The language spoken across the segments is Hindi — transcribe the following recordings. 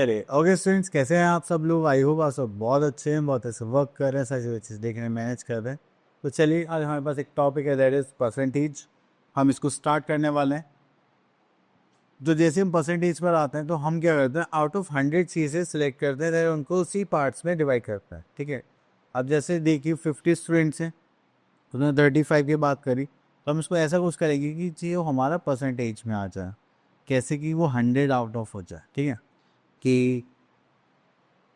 चलिए ओके स्टूडेंट्स, कैसे हैं आप सब लोग? आई होप आप सब बहुत अच्छे हैं, बहुत अच्छे वर्क कर रहे हैं, सारी चीज़ देख रहे हैं, मैनेज कर रहे हैं। तो चलिए आज हमारे पास एक टॉपिक है, दैट इज़ परसेंटेज। हम इसको स्टार्ट करने वाले हैं। तो जैसे हम परसेंटेज पर आते हैं तो हम क्या करते हैं, आउट ऑफ 100 चीज़ें सिलेक्ट करते हैं, then उनको उसी पार्ट्स में डिवाइड करते हैं। ठीक है, अब जैसे देखिए 50 स्टूडेंट्स हैं, उन्होंने 35 की बात करी, तो हम इसको ऐसा कुछ करेंगे कि जी वो हमारा परसेंटेज में आ जाए, कैसे कि वो 100 आउट ऑफ हो जाए। ठीक है, कि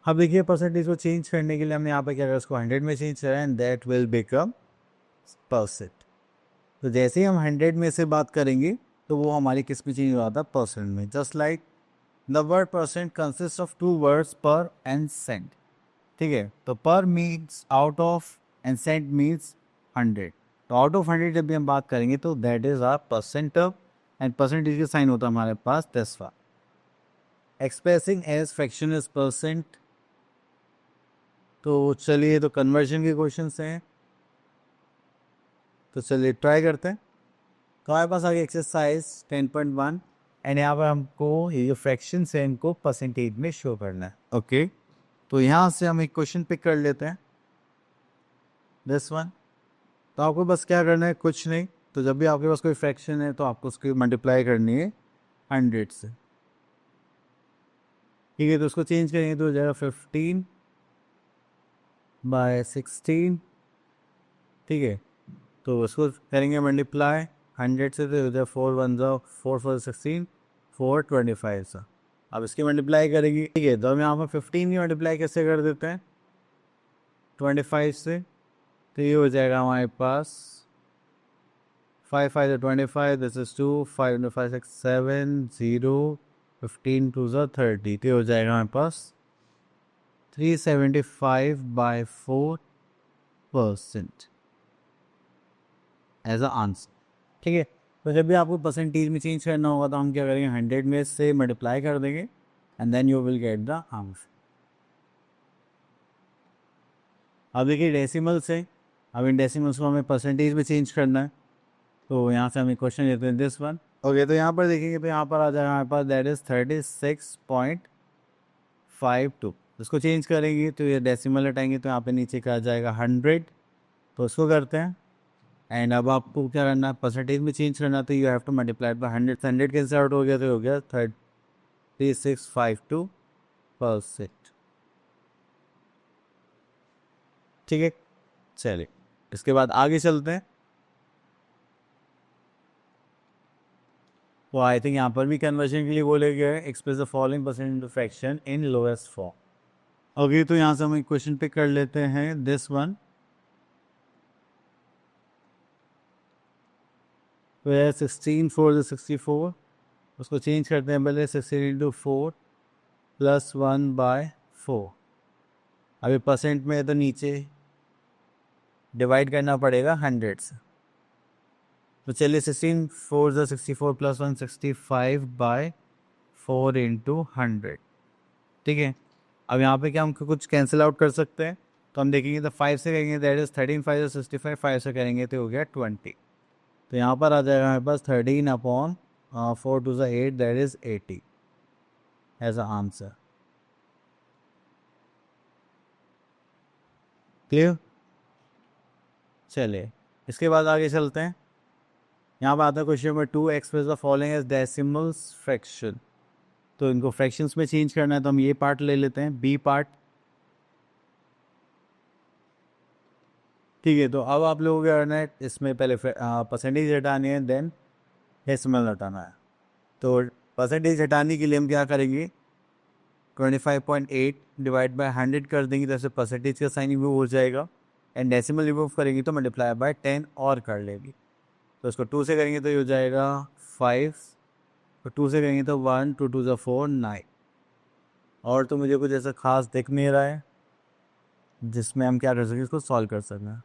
अब देखिए परसेंटेज को चेंज करने के लिए हमने यहाँ पे क्या करा, उसको 100 में चेंज करा and that will become percent. तो जैसे ही हम 100 में से बात करेंगे तो वो हमारी किस में चेंज हो रहा था, परसेंट में। Just like the word percent consist of 2 words per and cent. ठीक है, तो per means out of and cent means 100। तो आउट ऑफ 100 जब भी हम बात करेंगे तो that is our percent term and percentage का साइन होता है हमारे पास दसवा। Expressing as fraction is percent. तो चलिए, तो कन्वर्जन के क्वेश्चंस हैं, तो चलिए ट्राई करते हैं। तो हमारे पास आगे एक्सरसाइज 10.1 एंड यहाँ पर हमको ये जो फ्रैक्शन है इनको परसेंटेज में शो करना है। ओके, तो यहाँ से हम एक क्वेश्चन पिक कर लेते हैं, दिस वन। तो आपको बस क्या करना है, कुछ नहीं। तो जब भी आपके पास कोई फ्रैक्शन है तो आपको उसकी मल्टीप्लाई करनी है 100 से। ठीक है, तो उसको चेंज करेंगे तो हो जाएगा 15/16। ठीक है, तो उसको करेंगे मल्टीप्लाई 100 से, तो हो जाए 4 1 4 4 16 4 25 सा। अब इसकी मल्टीप्लाई करेगी। ठीक है, तो हम यहाँ पर 15 की मल्टीप्लाई कैसे कर देते हैं, 25 से। तो ये हो जाएगा हमारे पास 5 5 25, दिस इज 2 5 5 6 7 0 15 2 30। तो हो जाएगा हमारे पास 375/4% एज अ आंसर। ठीक है, तो जब भी आपको परसेंटेज में चेंज करना होगा तो हम क्या करेंगे, 100 में से मल्टीप्लाई कर देंगे and then you will get the answer. अब देखिए डेसिमल्स है, अब इन डेसिमल्स को हमें परसेंटेज में चेंज करना है। तो यहाँ से हम एक क्वेश्चन लेते हैं, दिस वन। ओके, तो यहाँ पर देखेंगे तो यहाँ पर आ जाएगा हमारे पास दैट इज 36.52। इसको चेंज करेंगे तो ये डेसिमल हटाएंगे तो यहाँ पे नीचे का आ जाएगा 100। तो उसको करते हैं एंड अब आपको क्या करना है, परसेंटेज में चेंज करना, तो you have to multiply by 100। 100 cancel out हो गया तो हो गया 3652%। ठीक है, चलिए इसके बाद आगे चलते हैं। तो आई थिंक यहाँ पर भी कन्वर्जन के लिए बोले गए हैं, express the following percent fraction in lowest form. Okay, तो यहाँ से हम एक क्वेश्चन पिक कर लेते हैं, दिस वन। तो है 16 4 64। उसको चेंज करते हैं पहले, 16 × 4 + 1/4। अभी परसेंट में है तो नीचे डिवाइड करना पड़ेगा 100 से। तो चलिए 16 4 64 + 1 65/4 × 100। ठीक है, अब यहाँ पे क्या हम कुछ कैंसिल आउट कर सकते हैं, तो हम देखेंगे तो 5 से करेंगे दैट इज 13 5 65, 5 से करेंगे तो हो गया 20। तो यहाँ पर आ जाएगा हमारे पास 13/4 2 8 that is 80 as a answer. Clear? चलिए इसके बाद आगे चलते हैं। यहाँ पर आता है question number 2, express the following as decimals fraction. तो इनको फ्रैक्शंस में चेंज करना है तो हम ये पार्ट ले लेते हैं, बी पार्ट। ठीक है, तो अब आप लोगों को क्या करना है, इसमें पहले परसेंटेज हटानी है, देन डेसिमल हटाना है। तो परसेंटेज हटाने के लिए हम क्या करेंगे, 25.8 डिवाइड बाय 100 कर देंगे, तो ऐसे परसेंटेज का साइन रिमूव हो जाएगा एंड डेसिमल रिमूव करेंगे तो मल्टीप्लाई बाय 10 और कर लेंगे। तो इसको 2 से करेंगे तो ये हो जाएगा 5। तो 2 से करेंगे तो 1 2 2 4 9। और तो मुझे कुछ ऐसा खास दिख नहीं रहा है जिसमें हम क्या कर सकें, इसको सॉल्व कर सकते हैं।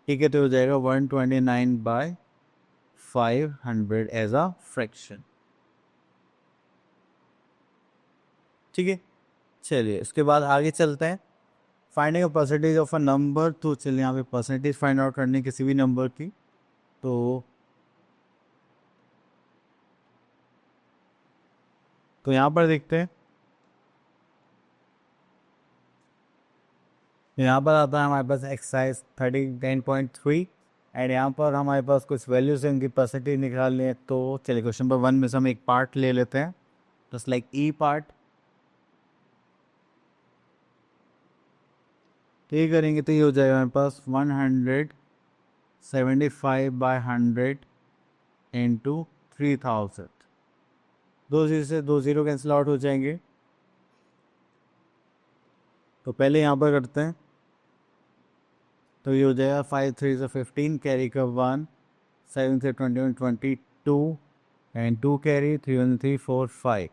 ठीक है, तो हो जाएगा 129/500 एज अ फ्रैक्शन। ठीक है, चलिए इसके बाद आगे चलते हैं। Finding a percentage of a number. तो चलिए यहाँ पे परसेंटेज फाइंड आउट करने किसी भी नंबर की, तो तो यहाँ पर देखते हैं, यहाँ पर आता है हमारे पास एक्सरसाइज 30 10.3 एंड यहाँ पर हमारे पास कुछ वैल्यूज हैं, उनकी परसेंटेज निकालनी है। तो चलिए क्वेश्चन नंबर 1 में से हम एक पार्ट ले लेते हैं, जस्ट लाइक ई पार्ट। तो ये करेंगे तो ये हो जाएगा हमारे पास 175/100 इंटू 3000। दो जीरो से दो जीरो कैंसिल आउट हो जाएंगे। तो पहले यहाँ पर करते हैं, तो ये हो जाएगा 5 3 से 15, कैरी का 1, 7 से 21 22 एंड 2 कैरी, 3 1 3 4 5।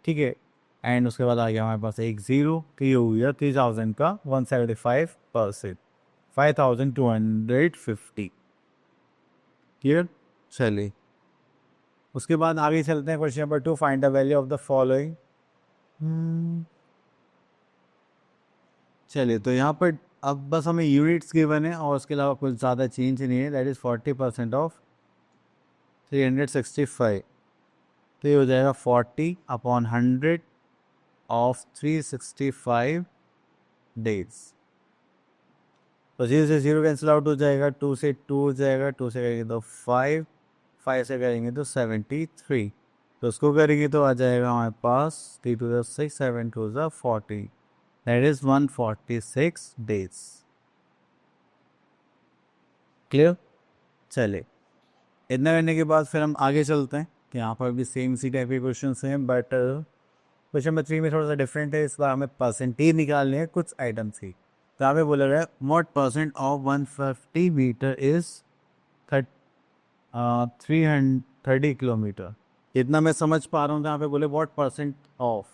ठीक है, एंड उसके बाद आ गया हमारे पास एक ज़ीरो, तो ये हो गया 3000 का 175%, 5250। क्लियर। चलिए उसके बाद आगे चलते हैं, question number 2, find the value of the following. चलिए तो यहाँ पर अब बस हमें यूनिट्स गिवन है और उसके अलावा कुछ ज़्यादा चेंज नहीं है, दैट इज़ 40% ऑफ 365। तो ये हो जाएगा 40/100 ऑफ 365 डेज। तो 0 से 0 कैंसिल आउट हो जाएगा, 2 से 2 हो जाएगा, 2 से करेंगे तो 5, 5 से करेंगे तो 73। तो उसको करेंगे तो आ जाएगा हमारे पास 3 2 6 7 2 40, दैट इज़ 146 डेज। क्लियर। चले, इतना करने के बाद फिर हम आगे चलते हैं कि यहाँ पर भी सेम सी टाइप के क्वेश्चन हैं, बट क्वेश्चन नंबर 3 में थोड़ा सा डिफरेंट है। इस बार हमें परसेंटेज निकालने हैं कुछ आइटम्स की। तो यहाँ पे बोला गया what percent of 150 metre is 330 kilometre. इतना मैं समझ पा रहा हूँ। यहाँ पे बोले व्हाट परसेंट ऑफ,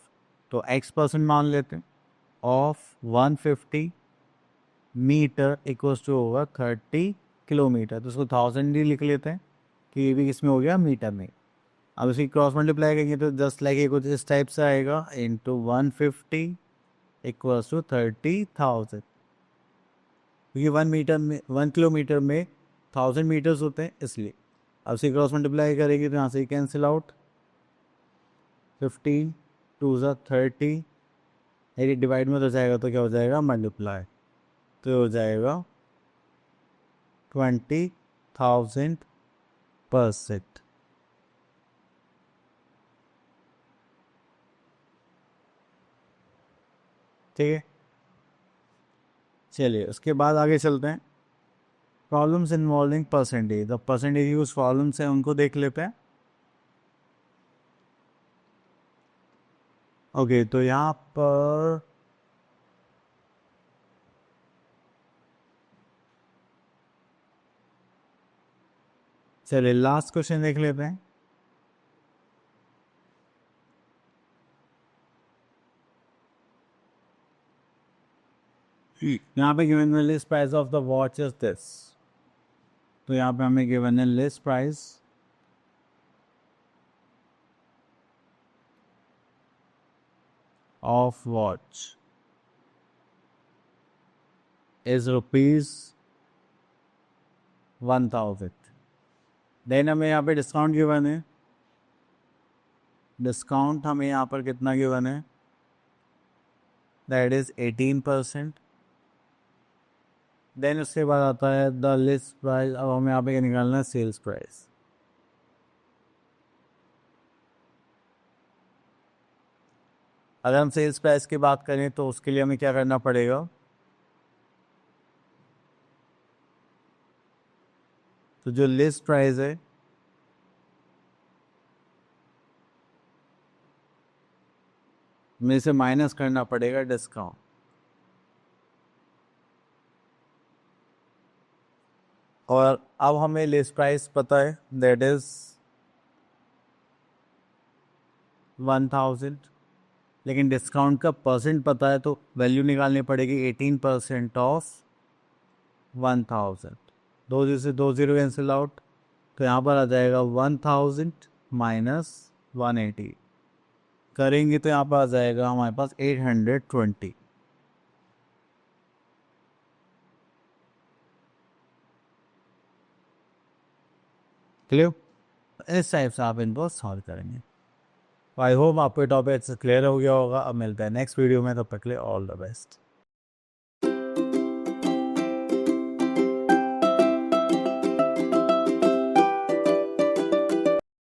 तो x% मान लेते हैं, ऑफ 150 मीटर इक्वल्स टू होगा 30 किलोमीटर। तो उसको 1000 ही लिख लेते हैं कि ये भी किसमें हो गया, मीटर में। अब इसकी क्रॉस मल्टीप्लाई करेंगे तो जस्ट लाइक ये कुछ इस टाइप से आएगा, इंटू 150 इक्वल्स टू 30,000, क्योंकि 1 मीटर में 1 किलोमीटर में 1000 मीटर्स होते हैं इसलिए। अब इसे क्रॉस मल्टीप्लाई करेंगे तो यहाँ से कैंसिल आउट, 15 2 30, यदि डिवाइड में तो जाएगा तो क्या हो जाएगा, मल्टीप्लाई, तो हो जाएगा 20,000%। ठीक है। चलिए उसके बाद आगे चलते हैं, problems involving percentage. The percentage use problems हैं उनको देख लेते हैं। ओके तो यहाँ पर चलिए लास्ट क्वेश्चन देख लेते हैं। यहाँ पे गिवन है list price of the watch is this. तो यहाँ पे हमें गिवन है list price of watch is ₹1000। Then हमें यहाँ पे डिस्काउंट गिवन है, डिस्काउंट हमें यहाँ पर कितना गिवन है, दैट इज 18%। देन उसके बाद आता है द लिस्ट प्राइस। अब हमें यहाँ पे क्या निकालना है, सेल्स प्राइस। अगर हम सेल्स प्राइस की बात करें तो उसके लिए हमें क्या करना पड़ेगा, तो जो लिस्ट प्राइस है में से माइनस करना पड़ेगा डिस्काउंट। और अब हमें लिस्ट प्राइस पता है, दैट इज 1000, लेकिन डिस्काउंट का परसेंट पता है तो वैल्यू निकालनी पड़ेगी 18% ऑफ 1000। दो जीरो से दो जीरो कैंसिल आउट, तो यहाँ पर आ जाएगा 1000 माइनस 180, करेंगे तो यहाँ पर आ जाएगा हमारे पास 820। क्लियर। इस टाइप से आप इनको सॉल्व करेंगे। आई होप आपको टॉपिक क्लियर हो गया होगा। अब मिलते हैं नेक्स्ट वीडियो में, तब तक के लिए ऑल द बेस्ट।